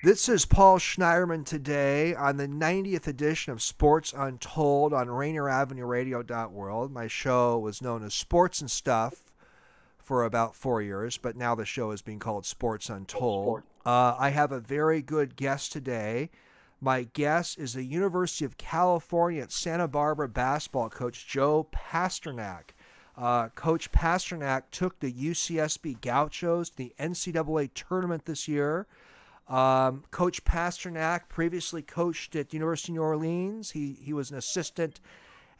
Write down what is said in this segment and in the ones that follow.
This is Paul Schneiderman today on the 90th edition of Sports Untold on RainierAvenueRadio.world. My show was known as Sports and Stuff for about 4 years, but now the show is being called Sports Untold. I have a very good guest today. My guest is the University of California at Santa Barbara basketball coach Joe Pasternack. Coach Pasternack took the UCSB Gauchos to the NCAA tournament this year. Coach Pasternack previously coached at the University of New Orleans. He was an assistant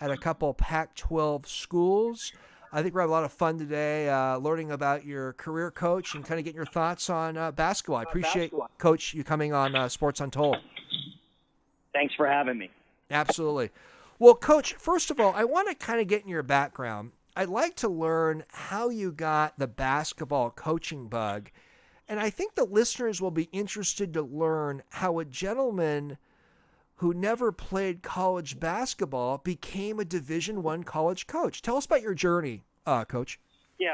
at a couple of Pac-12 schools. I think we're having a lot of fun today learning about your career, Coach, and kind of getting your thoughts on basketball. I appreciate, Coach, you coming on Sports Untold. Thanks for having me. Absolutely. Well, Coach, first of all, I want to kind of get in your background. I'd like to learn how you got the basketball coaching bug. And I think the listeners will be interested to learn how a gentleman who never played college basketball became a Division I college coach. Tell us about your journey, Coach. Yeah,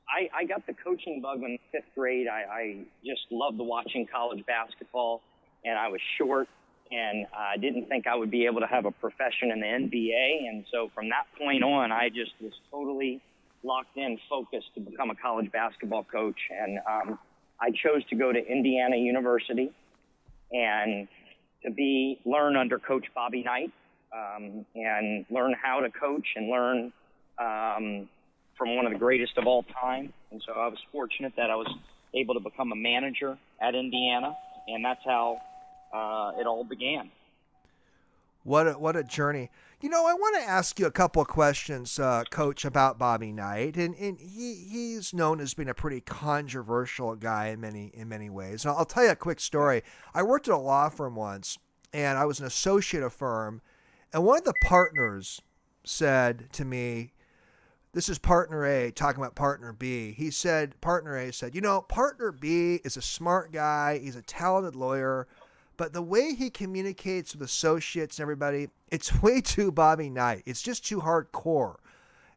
I got the coaching bug in fifth grade. I just loved watching college basketball, and I was short, and I didn't think I would be able to have a profession in the NBA. And so from that point on, I just was totally locked in, focused to become a college basketball coach. And I chose to go to Indiana University and to learn under Coach Bobby Knight and learn how to coach and learn from one of the greatest of all time. And so I was fortunate that I was able to become a manager at Indiana, and that's how it all began. What a journey. You know, I want to ask you a couple of questions, Coach, about Bobby Knight. And he's known as being a pretty controversial guy in many ways. And I'll tell you a quick story. I worked at a law firm once, and I was an associate of a firm. And one of the partners said to me, this is partner A talking about partner B. Partner A said, you know, partner B is a smart guy. He's a talented lawyer. But the way he communicates with associates and everybody, it's way too Bobby Knight. It's just too hardcore.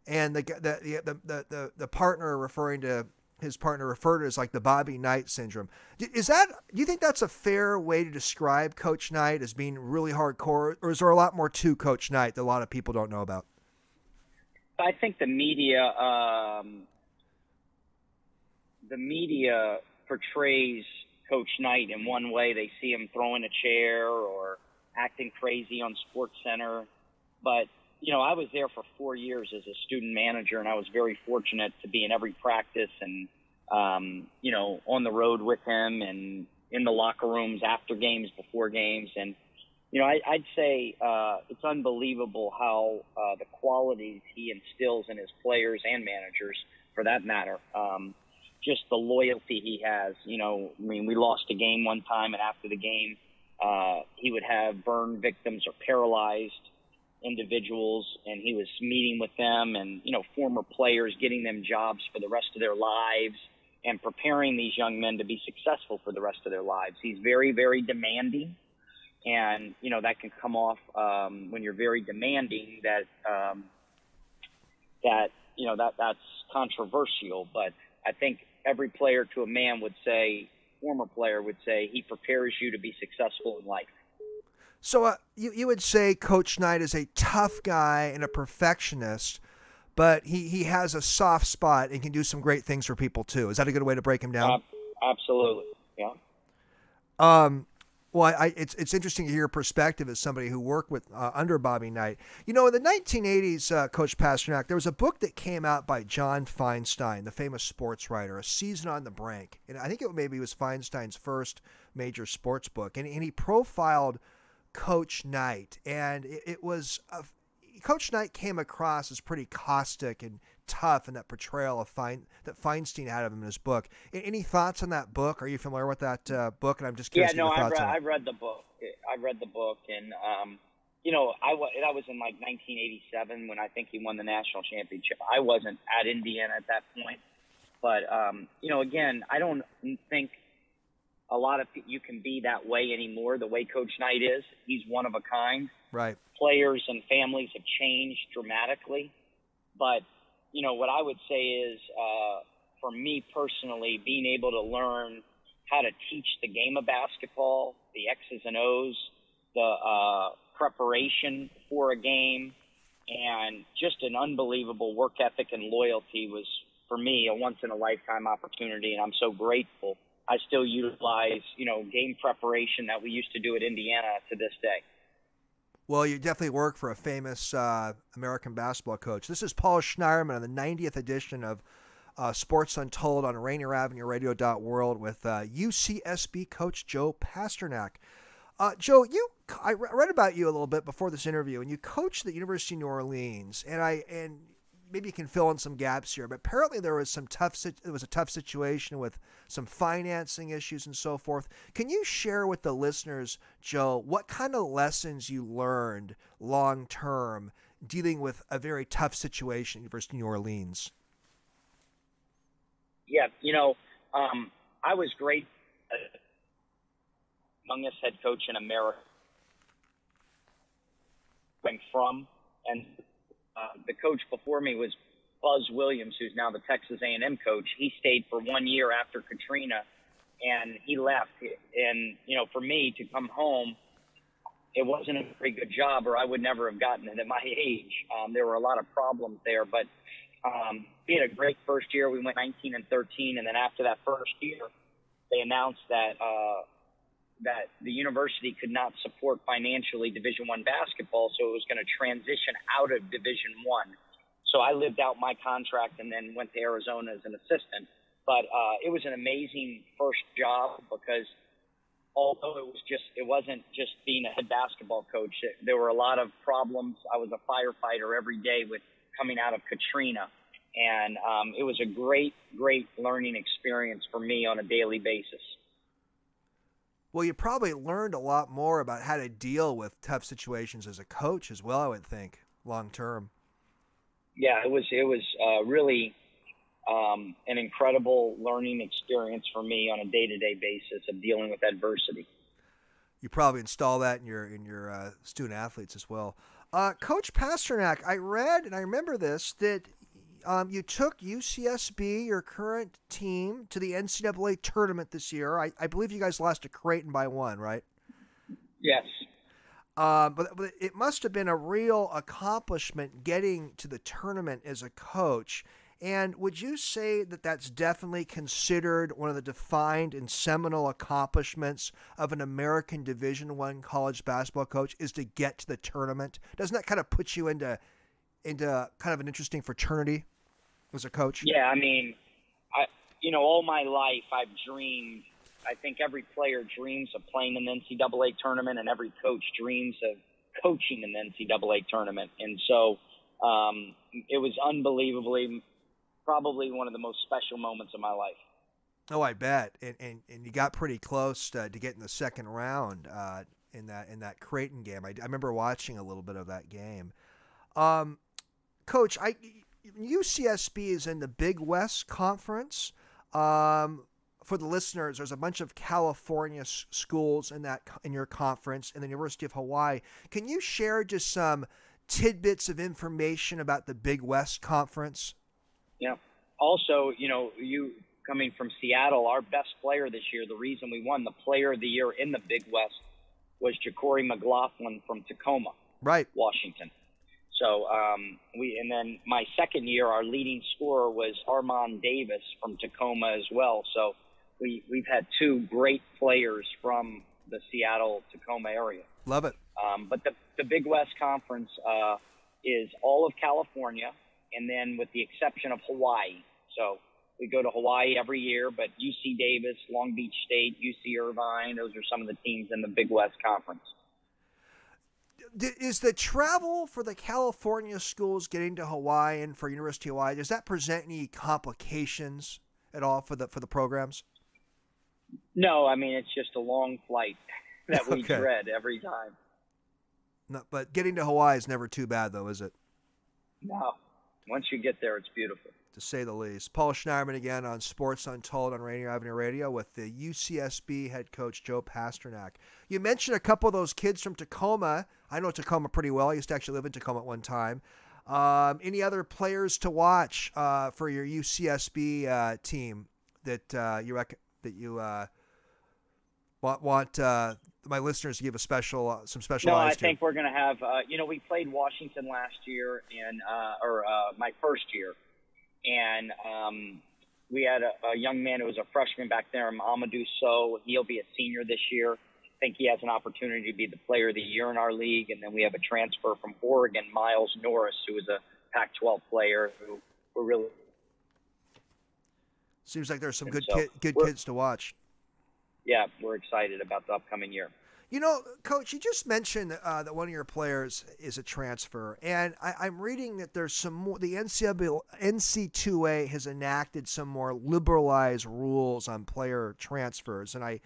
And the partner referring to his partner referred to as like the Bobby Knight syndrome. Do you think that's a fair way to describe Coach Knight as being really hardcore, or is there a lot more to Coach Knight that a lot of people don't know about? I think the media portrays Coach Knight in one way. They see him throwing a chair or acting crazy on Sports Center. But, you know, I was there for 4 years as a student manager, and I was very fortunate to be in every practice and, you know, on the road with him and in the locker rooms after games, before games. And, you know, I'd say it's unbelievable how the qualities he instills in his players and managers, for that matter, just the loyalty he has. You know, I mean, we lost a game one time, and after the game, he would have burn victims or paralyzed individuals, and he was meeting with them and, you know, former players, getting them jobs for the rest of their lives and preparing these young men to be successful for the rest of their lives. He's very, very demanding, and, you know, that can come off when you're very demanding that, you know, that's controversial. But I think every player to a man would say, former player would say, he prepares you to be successful in life. So you would say Coach Knight is a tough guy and a perfectionist, but he has a soft spot and can do some great things for people too. Is that a good way to break him down? Absolutely, yeah. Well, it's interesting to hear your perspective as somebody who worked with under Bobby Knight. You know, in the 1980s, Coach Pasternack, there was a book that came out by John Feinstein, the famous sports writer, A Season on the Brink. And I think it was Feinstein's first major sports book. And he profiled Coach Knight. And it was Coach Knight came across as pretty caustic and tough in that portrayal of that Feinstein had of him in his book. Any thoughts on that book? Are you familiar with that book? And I'm just curious. Yeah, no, I've read the book. I've read the book, and you know, that was in like 1987 when I think he won the national championship. I wasn't at Indiana at that point, but you know, again, I don't think a lot of you can be that way anymore. The way Coach Knight is, he's one of a kind. Right. Players and families have changed dramatically, but you know, what I would say is, for me personally, being able to learn how to teach the game of basketball, the X's and O's, the preparation for a game, and just an unbelievable work ethic and loyalty was, for me, a once-in-a-lifetime opportunity, and I'm so grateful. I still utilize, game preparation that we used to do at Indiana to this day. Well, you definitely work for a famous American basketball coach. This is Paul Schneiderman on the 90th edition of Sports Untold on RainierAvenueRadio.world with UCSB coach Joe Pasternack. Joe, I read about you a little bit before this interview, and you coached at the University of New Orleans, and maybe you can fill in some gaps here, but apparently there was a tough situation with some financing issues and so forth. Can you share with the listeners, Joe, what kind of lessons you learned long term dealing with a very tough situation at University of New Orleans? Yeah, I was great, youngest head coach in America. And the coach before me was Buzz Williams, who's now the Texas A&M coach. He stayed for 1 year after Katrina, and he left. And, for me to come home, it wasn't a very good job, or I would never have gotten it at my age. There were a lot of problems there, but we had a great first year. We went 19-13, and then after that first year, they announced that the university could not support financially Division I basketball, so it was going to transition out of Division I. So I lived out my contract and then went to Arizona as an assistant. But it was an amazing first job because although it wasn't just being a head basketball coach, there were a lot of problems. I was a firefighter every day with coming out of Katrina. And it was a great, great learning experience for me on a daily basis. Well, you probably learned a lot more about how to deal with tough situations as a coach as well, I would think, long term. Yeah, it was really an incredible learning experience for me on a day-to-day basis of dealing with adversity. You probably install that in your student athletes as well. Coach Pasternack, I read, and I remember this, that you took UCSB, your current team, to the NCAA tournament this year. I believe you guys lost to Creighton by 1, right? Yes. But it must have been a real accomplishment getting to the tournament as a coach. And would you say that that's definitely considered one of the defined and seminal accomplishments of an American Division I college basketball coach is to get to the tournament? Doesn't that kind of put you into kind of an interesting fraternity as a coach? Yeah, I mean, all my life I've dreamed. I think every player dreams of playing in the NCAA tournament, and every coach dreams of coaching in the NCAA tournament. And so it was unbelievably, probably one of the most special moments of my life. Oh, I bet. And you got pretty close to getting the second round in that Creighton game. I remember watching a little bit of that game. Coach, UCSB is in the Big West Conference. For the listeners, there's a bunch of California schools in your conference and the University of Hawaii. Can you share just some tidbits of information about the Big West Conference? Yeah. Also, you coming from Seattle, our best player this year, the reason we won the Player of the Year in the Big West was Ja'Cory McLaughlin from Tacoma, right, Washington. So and then my second year, our leading scorer was Armand Davis from Tacoma as well. So we've had two great players from the Seattle-Tacoma area. Love it. But the Big West Conference is all of California, and then with the exception of Hawaii. So we go to Hawaii every year, but UC Davis, Long Beach State, UC Irvine, those are some of the teams in the Big West Conference. Is the travel for the California schools getting to Hawaii and for University of Hawaii, does that present any complications at all for the programs? No, I mean, it's just a long flight that we dread every time. No, but getting to Hawaii is never too bad, though, is it? No. Once you get there, it's beautiful. To say the least. Paul Schneiderman again on Sports Untold on Rainier Avenue Radio with the UCSB head coach Joe Pasternack. You mentioned a couple of those kids from Tacoma. I know Tacoma pretty well. I used to actually live in Tacoma at one time. Any other players to watch for your UCSB team that you Want my listeners to give a special some special No, eyes I to? think we're going to have. We played Washington last year, and my first year, and we had a young man who was a freshman back there, Amadou Sow. He'll be a senior this year. I think he has an opportunity to be the player of the year in our league. And then we have a transfer from Oregon, Miles Norris, who is a Pac-12 player who we're really. Seems like there's some And good kids to watch. Yeah, we're excited about the upcoming year. You know, Coach, you just mentioned that one of your players is a transfer, and I'm reading that there's some more. The NC2A has enacted some more liberalized rules on player transfers, and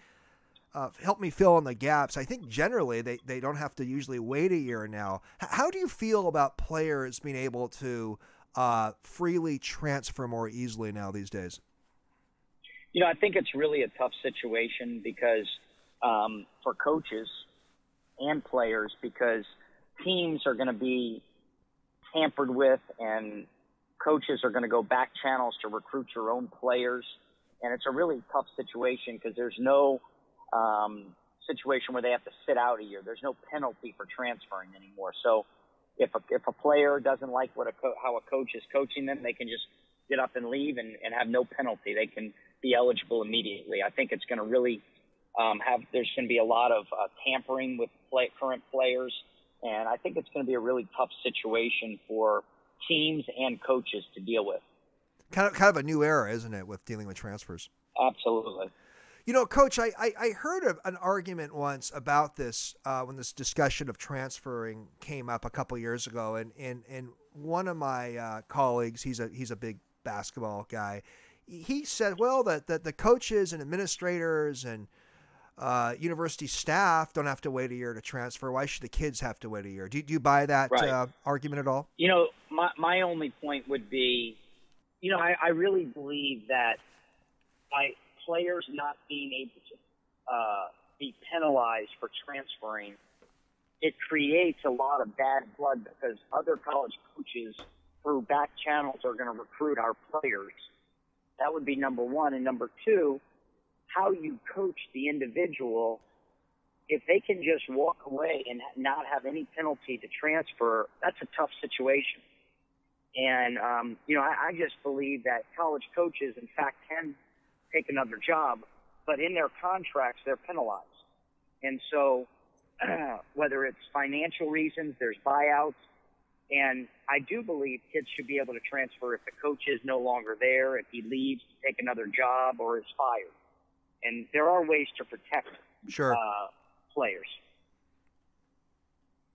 help me fill in the gaps. I think generally they don't have to usually wait a year now. How do you feel about players being able to freely transfer more easily now these days? I think it's really a tough situation because for coaches and players, because teams are going to be tampered with and coaches are going to go back channels to recruit your own players. And it's a really tough situation because there's no situation where they have to sit out a year. There's no penalty for transferring anymore. So if a player doesn't like how a coach is coaching them, they can just get up and leave and have no penalty. They can be eligible immediately. I think it's going to really there's going to be a lot of tampering with current players, and I think it's going to be a really tough situation for teams and coaches to deal with. Kind of a new era, isn't it, with dealing with transfers? Absolutely. Coach, I heard of an argument once about this when this discussion of transferring came up a couple years ago, and one of my colleagues, he's a big basketball guy, he said, well, that the coaches and administrators and university staff don't have to wait a year to transfer. Why should the kids have to wait a year? Do you buy that right. Argument at all? My only point would be, I really believe that by players not being able to be penalized for transferring, it creates a lot of bad blood because other college coaches through back channels are going to recruit our players. That would be number one. And number two, how you coach the individual. If they can just walk away and not have any penalty to transfer, that's a tough situation. And, I just believe that college coaches, in fact, can take another job, but in their contracts, they're penalized. And so whether it's financial reasons, there's buyouts, and I do believe kids should be able to transfer if the coach is no longer there, if he leaves to take another job or is fired. And there are ways to protect players.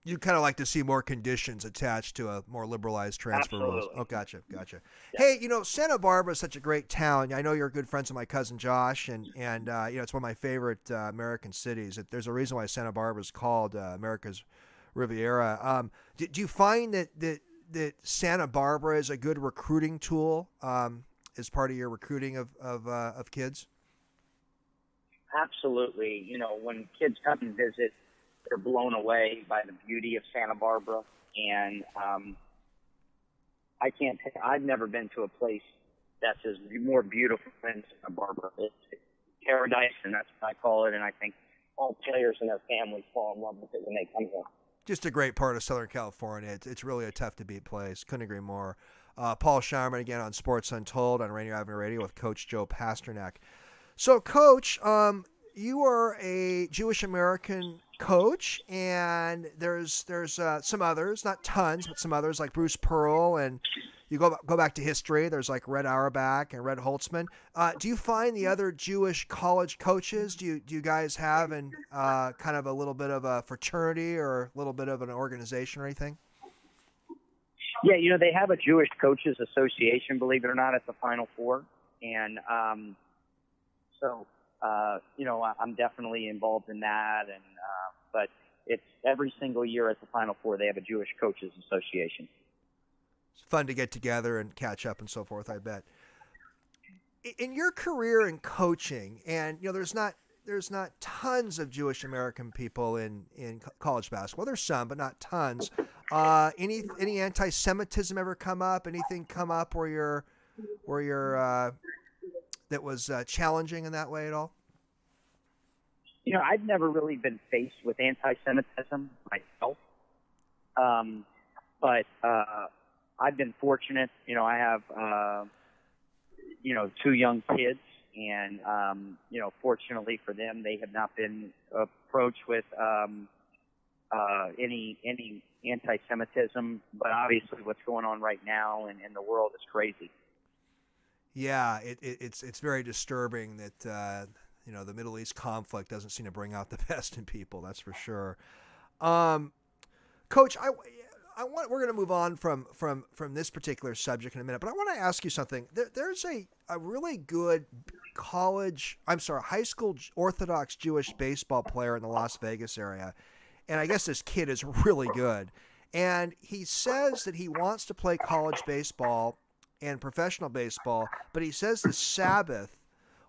You kind of like to see more conditions attached to a more liberalized transfer Absolutely. rules. Oh, gotcha. Yeah. Hey, Santa Barbara is such a great town. I know you're good friends with my cousin Josh, and it's one of my favorite American cities. There's a reason why Santa Barbara is called America's Riviera. Do you find that Santa Barbara is a good recruiting tool as part of your recruiting of kids? Absolutely. When kids come and visit, they're blown away by the beauty of Santa Barbara. And I've never been to a place that's more beautiful than Santa Barbara. It's paradise, and that's what I call it. And I think all players and their families fall in love with it when they come here. Just a great part of Southern California. It's really a tough-to-beat place. Couldn't agree more. Paul Sharman again on Sports Untold on Rainier Avenue Radio with Coach Joe Pasternack. So, Coach, you are a Jewish-American coach, and there's some others, not tons, but some others like Bruce Pearl, and you go back to history. There's like Red Auerbach and Red Holtzman. Do you find the other Jewish college coaches? Do you guys have kind of a little bit of a fraternity or a little bit of an organization or anything? Yeah, they have a Jewish Coaches Association, believe it or not, at the Final Four, and so I'm definitely involved in that, and but it's every single year at the Final Four they have a Jewish Coaches Association. It's fun to get together and catch up and so forth, I bet. In your career in coaching, and there's not tons of Jewish American people in college basketball. There's some, but not tons. Any anti-Semitism ever come up? Anything come up where you're that was challenging in that way at all? I've never really been faced with anti-Semitism myself, but I've been fortunate. I have, 2 young kids, and fortunately for them, they have not been approached with any anti-Semitism. But obviously, what's going on right now in the world is crazy. Yeah, it's very disturbing that the Middle East conflict doesn't seem to bring out the best in people. That's for sure. Coach, we're going to move on from this particular subject in a minute, but I want to ask you something. There's a really good high school Orthodox Jewish baseball player in the Las Vegas area, and I guess this kid is really good. And he says that he wants to play college baseball and professional baseball, but he says the Sabbath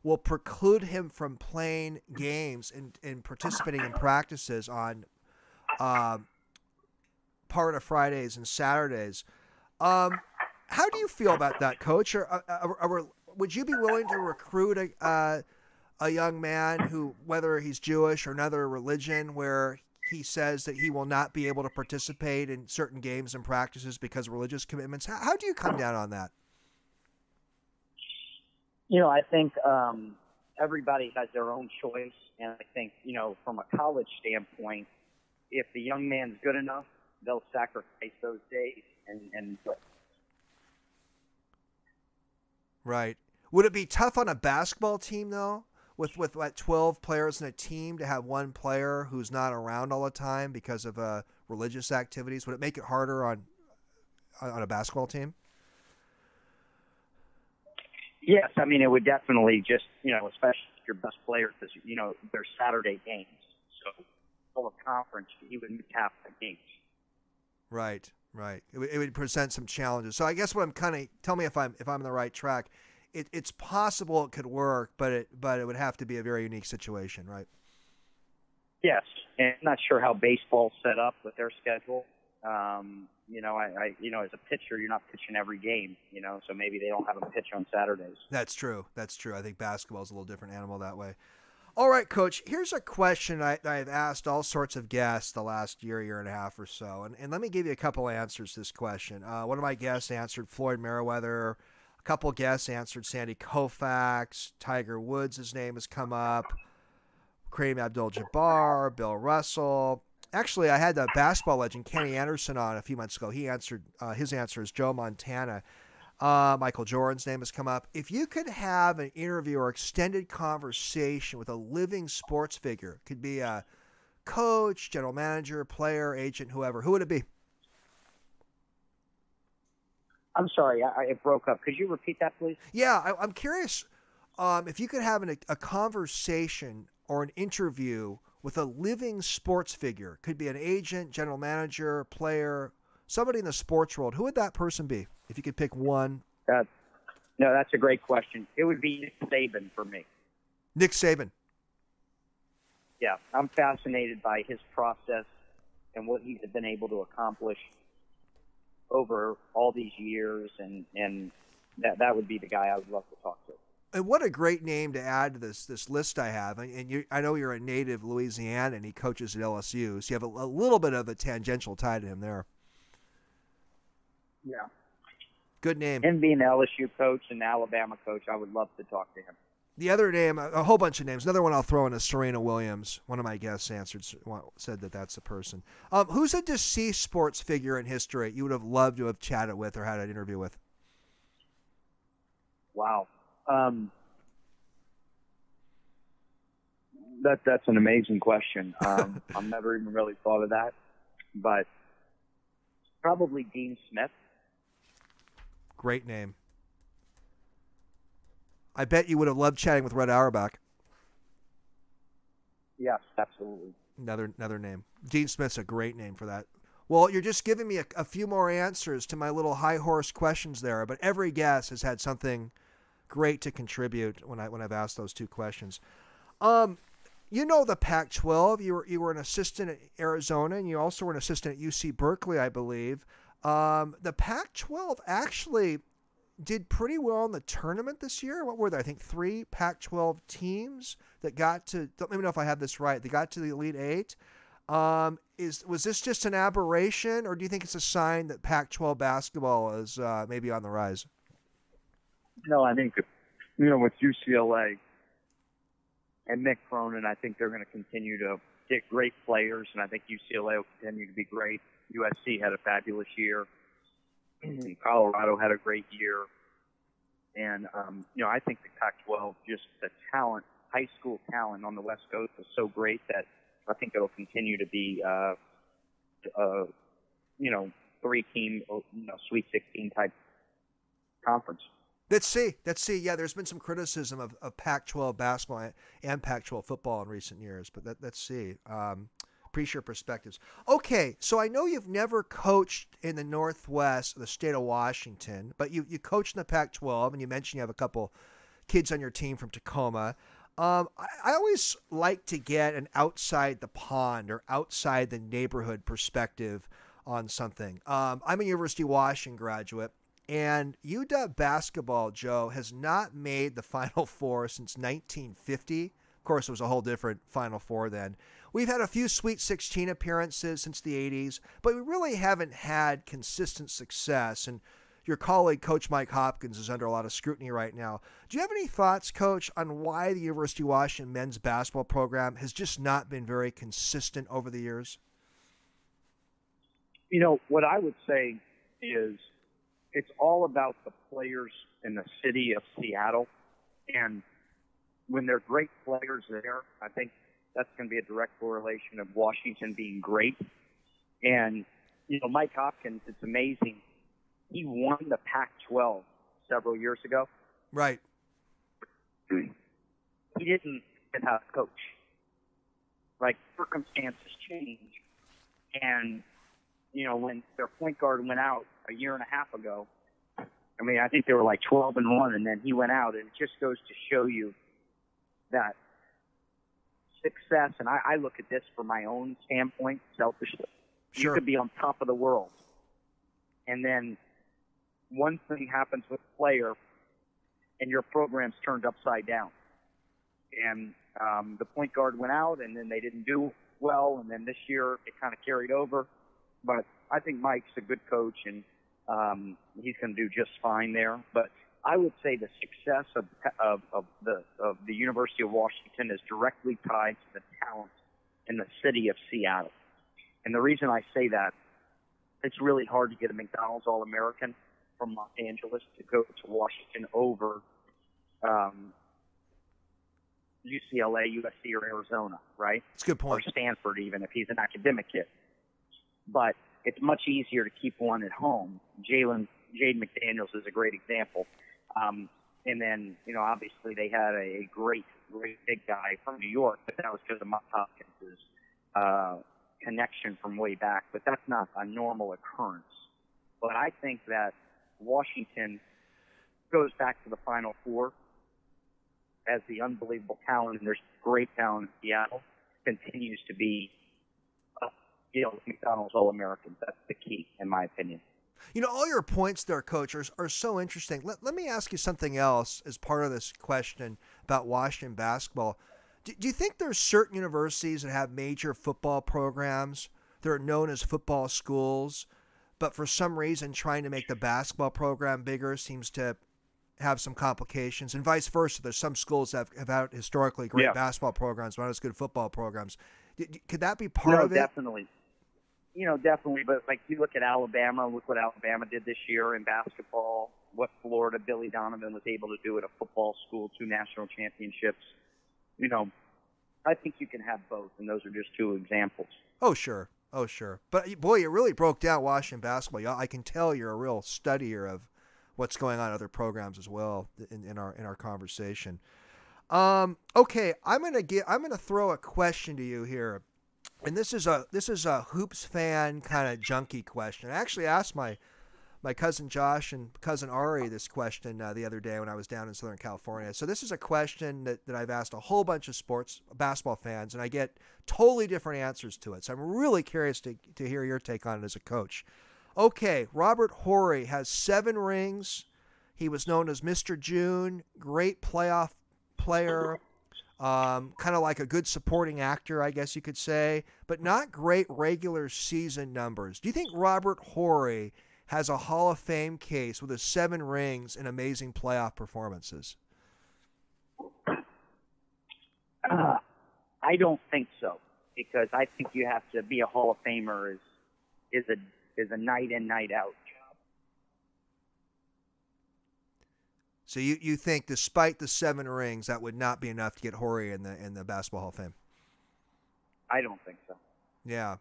will preclude him from playing games and participating in practices on part of Fridays and Saturdays. How do you feel about that, Coach? Or would you be willing to recruit a young man who, whether he's Jewish or another religion, where he says that he will not be able to participate in certain games and practices because of religious commitments? How do you come down on that? I think everybody has their own choice, and I think, from a college standpoint, if the young man's good enough, they'll sacrifice those days and Right. Would it be tough on a basketball team, though, with like 12 players in a team, to have one player who's not around all the time because of religious activities? Would it make it harder on a basketball team? Yes, I mean, it would definitely just, especially if your best player, because, they're Saturday games. So, full of conference, he would miss half the games. Right. It would present some challenges. So I guess what I'm tell me if I'm on the right track. It's possible it could work, but it would have to be a very unique situation, right? Yes, and I'm not sure how baseball's set up with their schedule. As a pitcher, you're not pitching every game, so maybe they don't have a pitch on Saturdays. That's true. I think basketball is a little different animal that way. All right, Coach, here's a question I've asked all sorts of guests the last year and a half or so, and let me give you a couple answers to this question. One of my guests answered Floyd Mayweather. A couple guests answered Sandy Koufax. Tiger Woods, his name has come up. Kareem Abdul-Jabbar, Bill Russell. Actually, I had the basketball legend Kenny Anderson on a few months ago. He answered, his answer is Joe Montana. Michael Jordan's name has come up. If you could have an interview or extended conversation with a living sports figure, could be a coach, general manager, player, agent, whoever, who would it be? I'm sorry, it broke up. Could you repeat that, please? Yeah, I'm curious if you could have a conversation or an interview with a living sports figure, could be an agent, general manager, player, somebody in the sports world. Who would that person be if you could pick one? No, that's a great question. It would be Nick Saban for me. Nick Saban. Yeah, I'm fascinated by his process and what he's been able to accomplish over all these years, and that would be the guy I would love to talk to. And what a great name to add to this list I have. And I know you're a native Louisiana, and he coaches at LSU, so you have a little bit of a tangential tie to him there. Yeah. Good name. Him being an LSU coach and Alabama coach, I would love to talk to him. The other name, a whole bunch of names. Another one I'll throw in is Serena Williams. One of my guests said that's the person. Who's a deceased sports figure in history you would have loved to have chatted with or had an interview with? Wow. That's an amazing question. I've never even really thought of that, but probably Dean Smith. Great name. I bet you would have loved chatting with Red Auerbach. Yes, absolutely. Another name. Dean Smith's a great name for that. Well, you're just giving me a few more answers to my little high horse questions there, but every guest has had something great to contribute when I've asked those two questions. The Pac-12. You were an assistant at Arizona, and you also were an assistant at UC Berkeley, I believe. The Pac-12 actually did pretty well in the tournament this year. What were there? I think 3 Pac-12 teams that got to. Don't let me know if I have this right. They got to the Elite Eight. Was this just an aberration, or do you think it's a sign that Pac-12 basketball is maybe on the rise? No, I think with UCLA and Mick Cronin, I think they're going to continue to get great players, and I think UCLA will continue to be great. USC had a fabulous year. Colorado had a great year. And, I think the Pac-12, just the talent, high school talent on the West Coast is so great that I think it'll continue to be, 3-team, Sweet 16 type conference. Let's see. Yeah, there's been some criticism of Pac-12 basketball and Pac-12 football in recent years, but let's see. Appreciate your perspectives. Okay, so I know you've never coached in the Northwest of the state of Washington, but you coached in the Pac-12, and you mentioned you have a couple kids on your team from Tacoma. I always like to get an outside the pond or outside the neighborhood perspective on something. I'm a University of Washington graduate, and UW basketball, Joe, has not made the Final Four since 1950. Of course, it was a whole different Final Four then. We've had a few Sweet 16 appearances since the 80s, but we really haven't had consistent success. And your colleague, Coach Mike Hopkins, is under a lot of scrutiny right now. Do you have any thoughts, Coach, on why the University of Washington men's basketball program has just not been very consistent over the years? What I would say is it's all about the players in the city of Seattle. And when they're great players there, I think that's going to be a direct correlation of Washington being great. And, Mike Hopkins, it's amazing. He won the Pac-12 several years ago. Right. He didn't get how to coach. Like, circumstances change. And, when their point guard went out a year and a half ago, I think they were like 12-1, and then he went out, and it just goes to show you that success, and I look at this from my own standpoint, selfishly. Sure. You could be on top of the world, and then one thing happens with a player, and your program's turned upside down. And the point guard went out, and then they didn't do well, and then this year it kind of carried over. But I think Mike's a good coach, and he's going to do just fine there. But I would say the success of the University of Washington is directly tied to the talent in the city of Seattle. And the reason I say that, it's really hard to get a McDonald's All-American from Los Angeles to go to Washington over UCLA, USC, or Arizona, right? That's a good point. Or Stanford, even if he's an academic kid. But it's much easier to keep one at home. Jaden McDaniels is a great example. And then, obviously they had a great big guy from New York, but that was because of Mike Hopkins' connection from way back. But that's not a normal occurrence. But I think that Washington goes back to the Final Four as the unbelievable talent, and there's great talent in Seattle, continues to be McDonald's All-Americans. That's the key, in my opinion. All your points there, Coach, are so interesting. Let me ask you something else as part of this question about Washington basketball. Do you think there's certain universities that have major football programs that are known as football schools, but for some reason trying to make the basketball program bigger seems to have some complications, and vice versa? There's some schools that have had historically great basketball programs, but not as good football programs. Could that be part of it? Definitely. Definitely. But like you look at Alabama, look what Alabama did this year in basketball, what Florida, Billy Donovan was able to do at a football school, 2 national championships. I think you can have both, and those are just 2 examples. Oh, sure. But, boy, you really broke down Washington basketball. I can tell you're a real studier of what's going on in other programs as well in our conversation. Okay, I'm gonna throw a question to you here. And this is a hoops fan kind of junkie question. I actually asked my cousin Josh and cousin Ari this question the other day when I was down in Southern California. So this is a question that I've asked a whole bunch of basketball fans, and I get totally different answers to it. So I'm really curious to hear your take on it as a coach. Okay, Robert Horry has 7 rings. He was known as Mr. June, great playoff player, kind of like a good supporting actor, I guess you could say, but not great regular season numbers. Do you think Robert Horry has a Hall of Fame case with his 7 rings and amazing playoff performances? I don't think so, because I think you have to be a Hall of Famer is a night in, night out job. So you think, despite the 7 rings, that would not be enough to get Horry in the Basketball Hall of Fame? I don't think so. Yeah.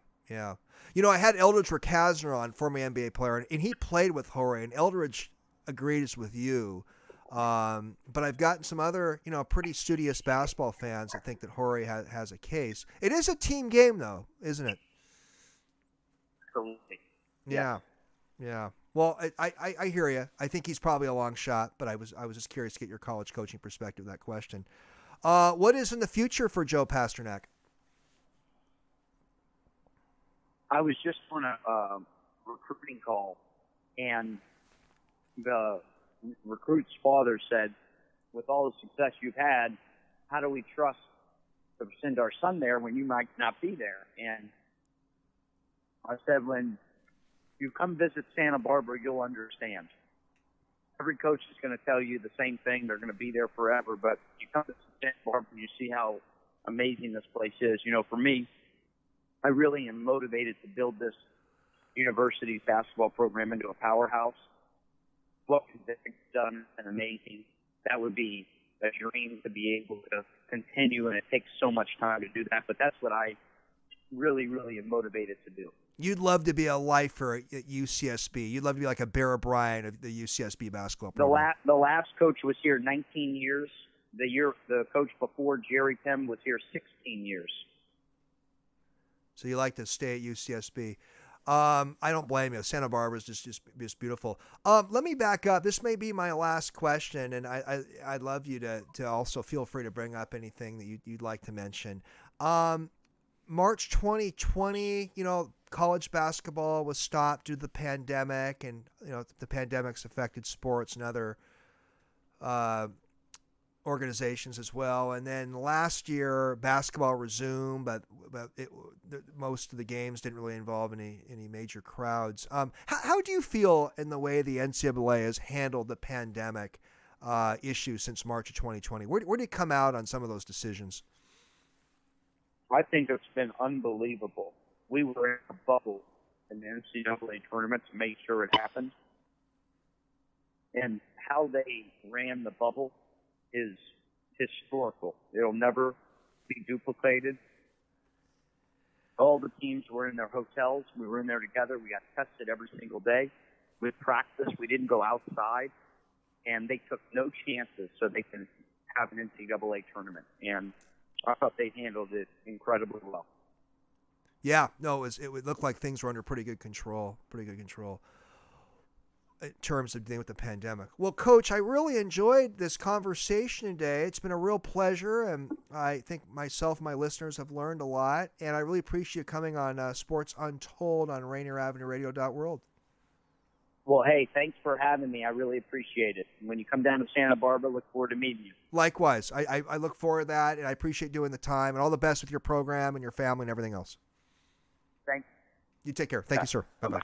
You know, I had Eldridge Rakasner on, former NBA player, and he played with Horry, and Eldridge agrees with you. But I've gotten some other, pretty studious basketball fans that think that Horry has a case. It is a team game, though, isn't it? Absolutely. Yeah. Well, I hear you. I think he's probably a long shot, but I was just curious to get your college coaching perspective on that question. What is in the future for Joe Pasternack? I was just on a recruiting call, and the recruit's father said, with all the success you've had, how do we trust to send our son there when you might not be there? And I said, when you come visit Santa Barbara, you'll understand. Every coach is going to tell you the same thing. They're going to be there forever. But you come to Santa Barbara, you see how amazing this place is. For me, I really am motivated to build this university's basketball program into a powerhouse. What we've done and amazing. That would be a dream to be able to continue, and it takes so much time to do that. But that's what I really, really am motivated to do. You'd love to be a lifer at UCSB. You'd love to be like a Bear Bryant of the UCSB basketball program. The last coach was here 19 years. The coach before, Jerry Pem, was here 16 years. So you like to stay at UCSB. I don't blame you. Santa Barbara is just beautiful. Let me back up. This may be my last question, and I'd love you to also feel free to bring up anything that you'd like to mention. March 2020, college basketball was stopped due to the pandemic, and the pandemic's affected sports and other organizations as well. And then last year, basketball resumed, but most of the games didn't really involve any major crowds. How do you feel in the way the NCAA has handled the pandemic issue since March of 2020? Where did it come out on some of those decisions? I think it's been unbelievable. We were in a bubble in the NCAA tournament to make sure it happened. And how they ran the bubble is historical. It'll never be duplicated. All the teams were in their hotels. We were in there together. We got tested every single day. We practiced. We didn't go outside. And they took no chances so they can have an NCAA tournament. And I thought they handled it incredibly well. Yeah, no, it looked like things were under pretty good control in terms of dealing with the pandemic. Well, Coach, I really enjoyed this conversation today. It's been a real pleasure, and I think myself and my listeners have learned a lot, and I really appreciate you coming on Sports Untold on RainierAvenueRadio.world. Well, hey, thanks for having me. I really appreciate it. When you come down to Santa Barbara, look forward to meeting you. Likewise. I look forward to that, and I appreciate doing the time, and all the best with your program and your family and everything else. Thanks. You take care. Thank you, sir. Bye-bye.